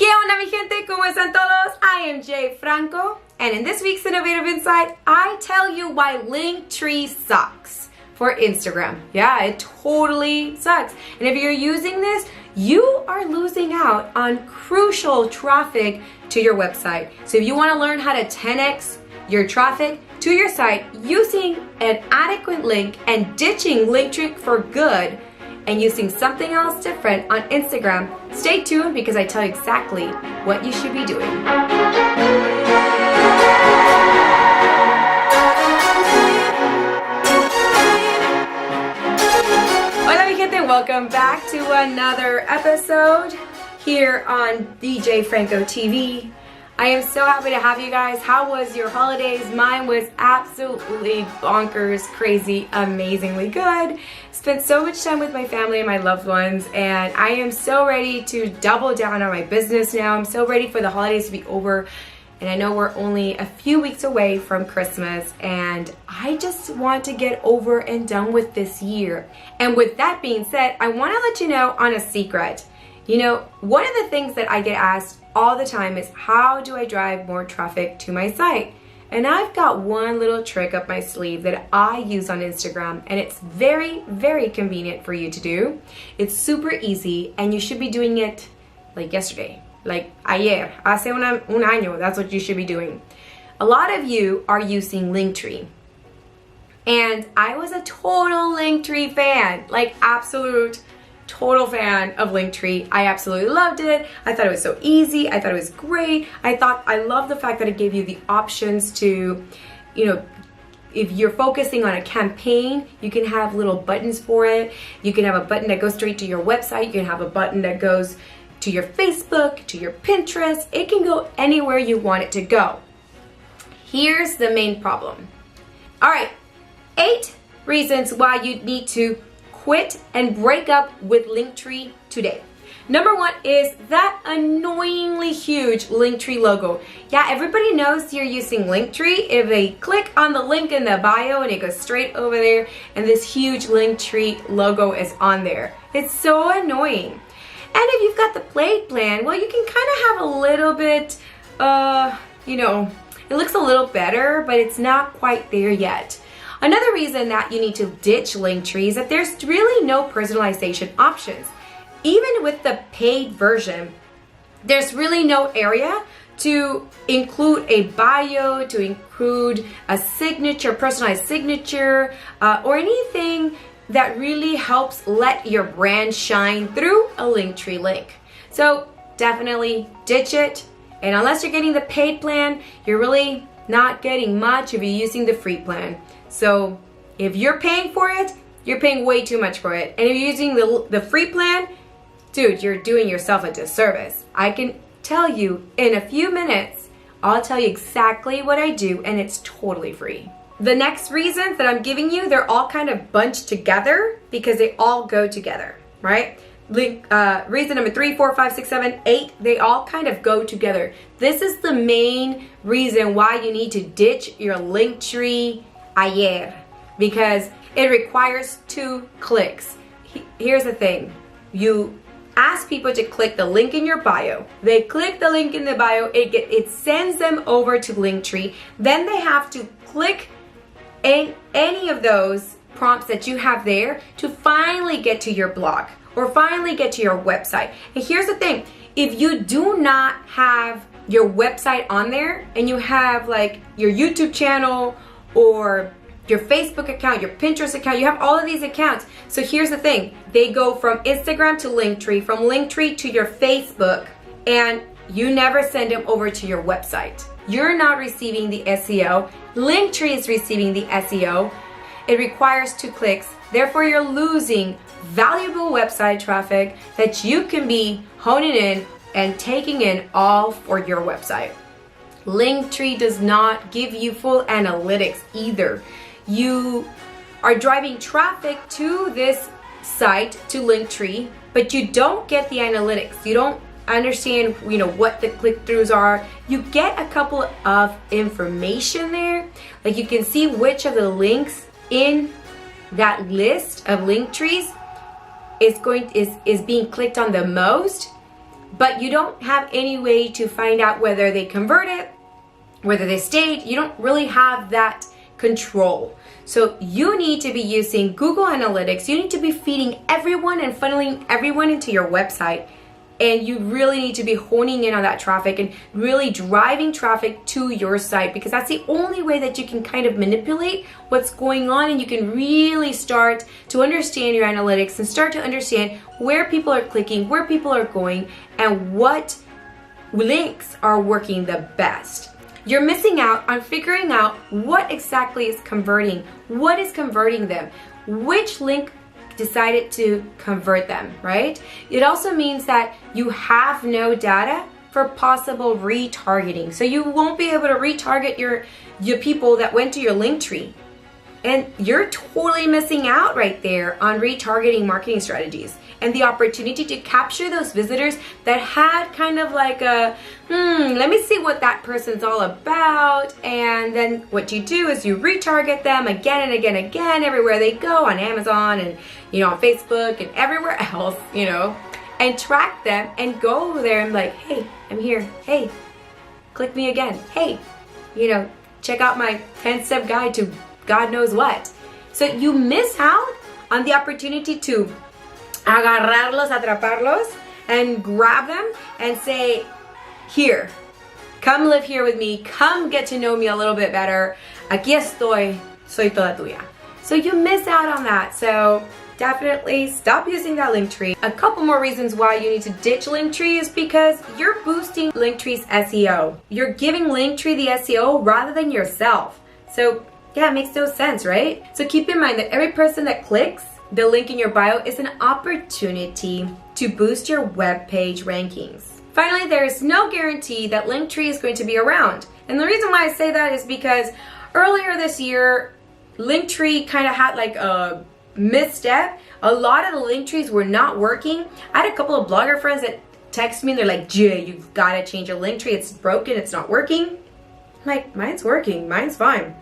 ¿Qué onda, mi gente? ¿Cómo están todos? I am Jay Franco, and in this week's Innovative Insight, I tell you why Linktree sucks for Instagram. Yeah, it totally sucks. And if you're using this, you are losing out on crucial traffic to your website. So if you want to learn how to 10x your traffic to your site using an adequate link and ditching Linktree for good, and using something else different on Instagram, stay tuned because I tell you exactly what you should be doing. Hola mi gente, welcome back to another episode here on DJ Franco TV. I am so happy to have you guys. How was your holidays? Mine was absolutely bonkers, crazy, amazingly good. Spent so much time with my family and my loved ones, and I am so ready to double down on my business now. I'm so ready for the holidays to be over, and I know we're only a few weeks away from Christmas, and I just want to get over and done with this year. And with that being said, I want to let you know on a secret. You know, one of the things that I get asked all the time is, how do I drive more traffic to my site? And I've got one little trick up my sleeve that I use on Instagram, and it's very, very convenient for you to do. It's super easy, and you should be doing it like yesterday, like ayer, hace un año. That's what you should be doing. A lot of you are using Linktree, and I was a total Linktree fan, like absolute total fan of Linktree. I absolutely loved it. I thought it was so easy. I thought it was great. I love the fact that it gave you the options to, you know, if you're focusing on a campaign, you can have little buttons for it. You can have a button that goes straight to your website. You can have a button that goes to your Facebook, to your Pinterest. It can go anywhere you want it to go. Here's the main problem. All right, 8 reasons why you need to quit and break up with Linktree today. Number 1 is that annoyingly huge Linktree logo. Yeah, everybody knows you're using Linktree if they click on the link in the bio and it goes straight over there and this huge Linktree logo is on there. It's so annoying. And if you've got the paid plan, well, you can kind of have a little bit, you know, it looks a little better, but it's not quite there yet. Another reason that you need to ditch Linktree is that there's really no personalization options. Even with the paid version, there's really no area to include a bio, to include a signature, personalized signature, or anything that really helps let your brand shine through a Linktree link. So definitely ditch it. And unless you're getting the paid plan, you're really not getting much if you're using the free plan. So if you're paying for it, you're paying way too much for it. And if you're using the free plan, dude, you're doing yourself a disservice. I can tell you in a few minutes, I'll tell you exactly what I do, and it's totally free. The next reasons that I'm giving you, they're all kind of bunched together because they all go together, right? Reason number 3, 4, 5, 6, 7, 8, they all kind of go together. This is the main reason why you need to ditch your Linktree ayer, because it requires 2 clicks. Here's the thing. You ask people to click the link in your bio. They click the link in the bio. It sends them over to Linktree. Then they have to click any of those prompts that you have there to finally get to your blog or finally get to your website. And here's the thing. If you do not have your website on there and you have like your YouTube channel or your Facebook account, your Pinterest account, you have all of these accounts. So here's the thing. They go from Instagram to Linktree, from Linktree to your Facebook, and you never send them over to your website. You're not receiving the SEO. Linktree is receiving the SEO. It requires 2 clicks. Therefore, you're losing valuable website traffic that you can be honing in and taking in all for your website. Linktree does not give you full analytics either. You are driving traffic to this site, to Linktree, but you don't get the analytics. You don't understand, you know, what the click-throughs are. You get a couple of information there. Like you can see which of the links in that list of link trees is being clicked on the most. but you don't have any way to find out whether they converted, whether they stayed. You don't really have that control. So you need to be using Google Analytics. You need to be feeding everyone and funneling everyone into your website. And you really need to be honing in on that traffic and really driving traffic to your site, because that's the only way that you can kind of manipulate what's going on, and you can really start to understand your analytics and start to understand where people are clicking, where people are going, and what links are working the best. You're missing out on figuring out what exactly is converting, what is converting them, which link decided to convert them, right? It also means that you have no data for possible retargeting. So you won't be able to retarget your people that went to your Linktree. And you're totally missing out right there on retargeting marketing strategies and the opportunity to capture those visitors that had kind of like a, let me see what that person's all about. And then what you do is you retarget them again and again and again everywhere they go, on Amazon and, on Facebook and everywhere else, and track them and go there and like, hey, I'm here. Hey, click me again. Hey, check out my 10-step guide to God knows what. So you miss out on the opportunity to agarrarlos, atraparlos, and grab them and say, here, come live here with me, come get to know me a little bit better. Aquí estoy, soy toda tuya. So you miss out on that. So definitely stop using that Linktree. A couple more reasons why you need to ditch Linktree is because you're boosting Linktree's SEO. You're giving Linktree the SEO rather than yourself. So yeah, it makes no sense, right? So keep in mind that every person that clicks the link in your bio is an opportunity to boost your web page rankings. Finally, there is no guarantee that Linktree is going to be around. And the reason why I say that is because earlier this year, Linktree kind of had like a misstep. A lot of the Linktrees were not working. I had a couple of blogger friends that text me and they're like, Jay, you've got to change your Linktree. It's broken. It's not working. I'm like, mine's working. Mine's fine.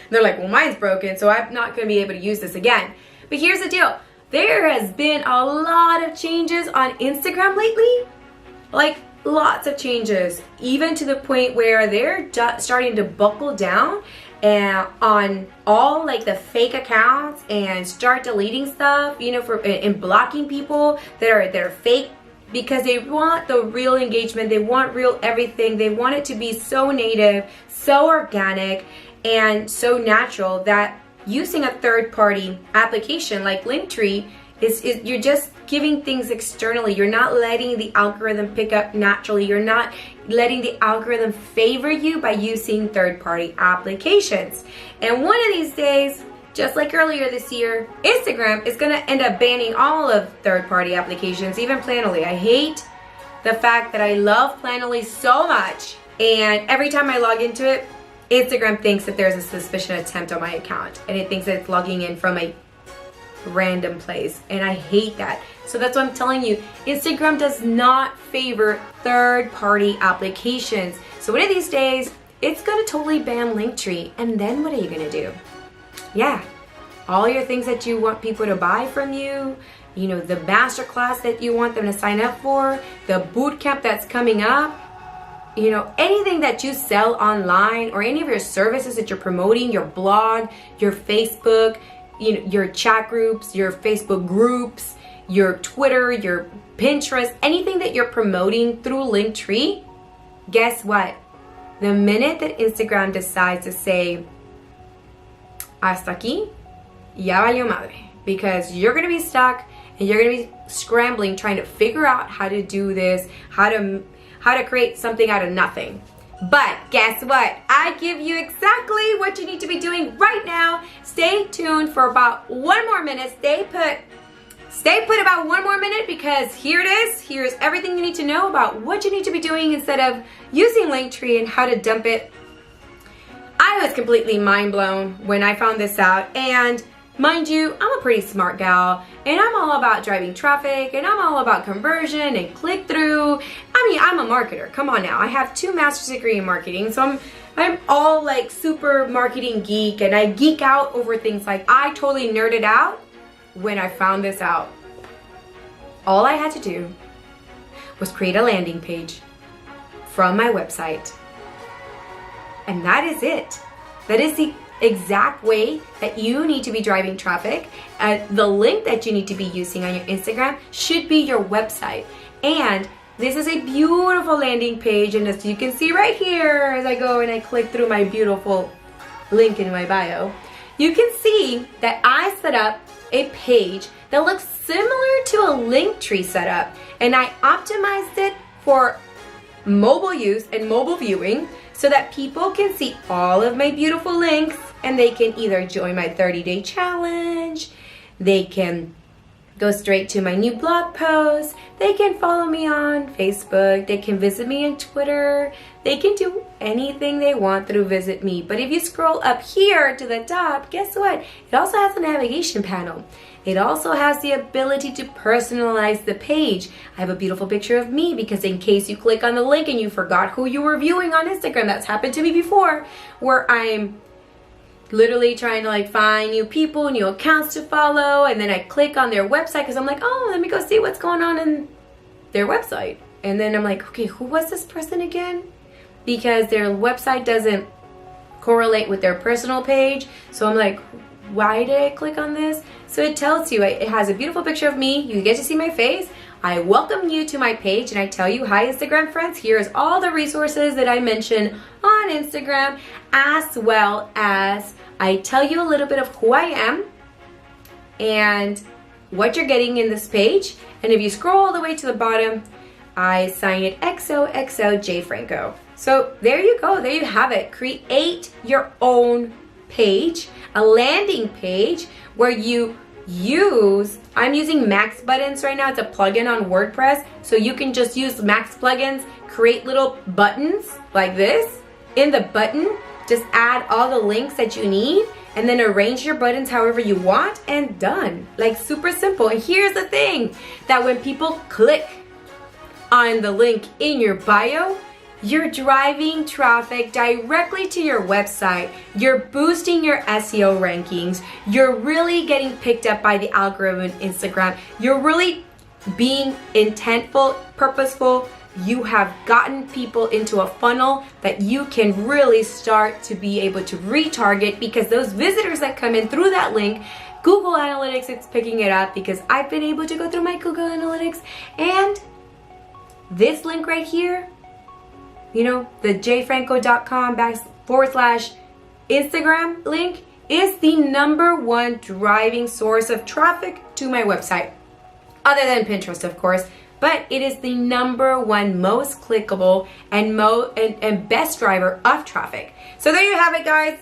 They're like, well, mine's broken, so I'm not going to be able to use this again. But here's the deal. There has been a lot of changes on Instagram lately. Like, lots of changes. Even to the point where they're starting to buckle down and on all like the fake accounts and start deleting stuff, and blocking people that are fake, because they want the real engagement. They want real everything. They want it to be so native, so organic, and so natural that using a third-party application like Linktree is you're just giving things externally. You're not letting the algorithm pick up naturally. You're not letting the algorithm favor you by using third-party applications. And one of these days, just like earlier this year, Instagram is going to end up banning all of third-party applications, even Planoly. I hate the fact that I love Planoly so much, and every time I log into it, Instagram thinks that there's a suspicious attempt on my account, and it thinks that it's logging in from a random place, and I hate that. So that's what I'm telling you. Instagram does not favor third-party applications. So one of these days, it's going to totally ban Linktree, and then what are you going to do? Yeah, all your things that you want people to buy from you, the masterclass that you want them to sign up for, the boot camp that's coming up, anything that you sell online or any of your services that you're promoting, your blog, your Facebook, your chat groups, your Facebook groups, your Twitter, your Pinterest, anything that you're promoting through Linktree, guess what? The minute that Instagram decides to say, hasta aquí, ya valió madre, because you're going to be stuck and you're going to be scrambling trying to figure out how to do this, how to create something out of nothing. But guess what? I give you exactly what you need to be doing right now. Stay tuned for about one more minute. Stay put about one more minute, because here it is. Here's everything you need to know about what you need to be doing instead of using Linktree and how to dump it. I was completely mind blown when I found this out, and mind you, I'm a pretty smart gal, and I'm all about driving traffic, and I'm all about conversion and click-through. I mean, I'm a marketer. Come on now. I have 2 master's degree in marketing, so I'm all like super marketing geek, and I geek out over things like I totally nerded out when I found this out. All I had to do was create a landing page from my website. And that is it. That is the exact way that you need to be driving traffic. The link that you need to be using on your Instagram should be your website. And this is a beautiful landing page, and as you can see right here, as I go and I click through my beautiful link in my bio, you can see that I set up a page that looks similar to a Linktree setup, and I optimized it for mobile use and mobile viewing so that people can see all of my beautiful links, and they can either join my 30-day challenge, they can go straight to my new blog post, they can follow me on Facebook, they can visit me on Twitter, they can do anything they want through Visit Me. But if you scroll up here to the top, guess what? It also has a navigation panel. It also has the ability to personalize the page. I have a beautiful picture of me because in case you click on the link and you forgot who you were viewing on Instagram, that's happened to me before, where I'm literally trying to like find new people, new accounts to follow, and then I click on their website because I'm like, oh, let me go see what's going on in their website. And then I'm like, okay, who was this person again? Because their website doesn't correlate with their personal page. So I'm like, why did I click on this? So it tells you, it has a beautiful picture of me. You get to see my face. I welcome you to my page and I tell you, hi Instagram friends, here's all the resources that I mention on Instagram, as well as I tell you a little bit of who I am and what you're getting in this page. And if you scroll all the way to the bottom, I sign it XOXO J Franco. So there you go, there you have it. Create your own page, a landing page where you use, I'm using Max Buttons right now. It's a plugin on WordPress. So you can just use Max plugins, create little buttons like this. In the button, just add all the links that you need and then arrange your buttons however you want and done. Like super simple. And here's the thing, that when people click on the link in your bio, you're driving traffic directly to your website. You're boosting your SEO rankings. You're really getting picked up by the algorithm in Instagram. You're really being intentful, purposeful. You have gotten people into a funnel that you can really start to be able to retarget, because those visitors that come in through that link, Google Analytics is picking it up, because I've been able to go through my Google Analytics, and this link right here, you know, the jfranco.com/Instagram link is the #1 driving source of traffic to my website. Other than Pinterest, of course, but it is the #1 most clickable and best driver of traffic. So there you have it, guys.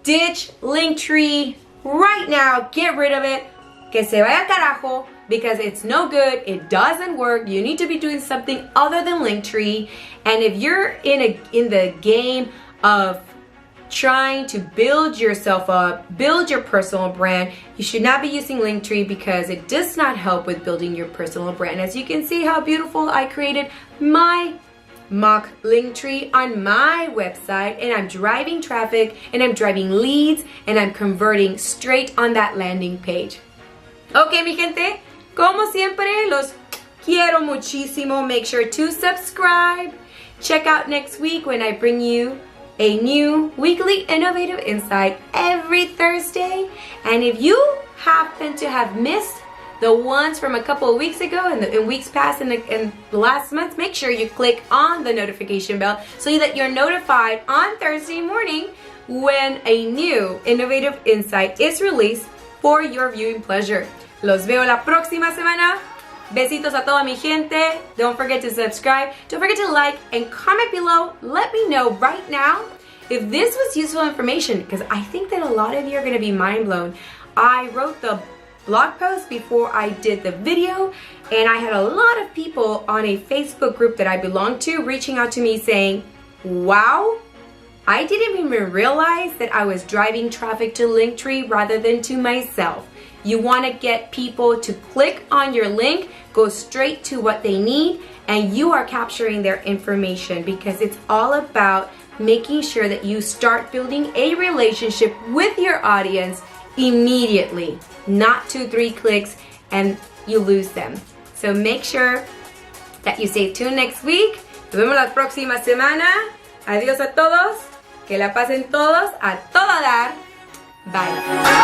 Ditch Linktree right now. Get rid of it. Que se vaya carajo, because it's no good. It doesn't work. You need to be doing something other than Linktree. And if you're in the game of trying to build yourself up, build your personal brand, you should not be using Linktree, because it does not help with building your personal brand. As you can see how beautiful I created my mock Linktree on my website, and I'm driving traffic and I'm driving leads and I'm converting straight on that landing page. Okay, mi gente, como siempre, los quiero muchísimo. Make sure to subscribe. Check out next week when I bring you a new weekly innovative insight every Thursday. And if you happen to have missed the ones from a couple of weeks ago and in weeks past and the last month, make sure you click on the notification bell so that you're notified on Thursday morning when a new innovative insight is released for your viewing pleasure. Los veo la próxima semana. Besitos a toda mi gente. Don't forget to subscribe. Don't forget to like and comment below. Let me know right now if this was useful information, because I think that a lot of you are going to be mind blown. I wrote the blog post before I did the video, and I had a lot of people on a Facebook group that I belong to reaching out to me saying, wow, I didn't even realize that I was driving traffic to Linktree rather than to myself. You want to get people to click on your link, go straight to what they need, and you are capturing their information, because it's all about making sure that you start building a relationship with your audience immediately, not 2-3 clicks and you lose them. So make sure that you stay tuned next week. Nos vemos la próxima semana. Adiós a todos. Que la pasen todos a todo dar. Bye.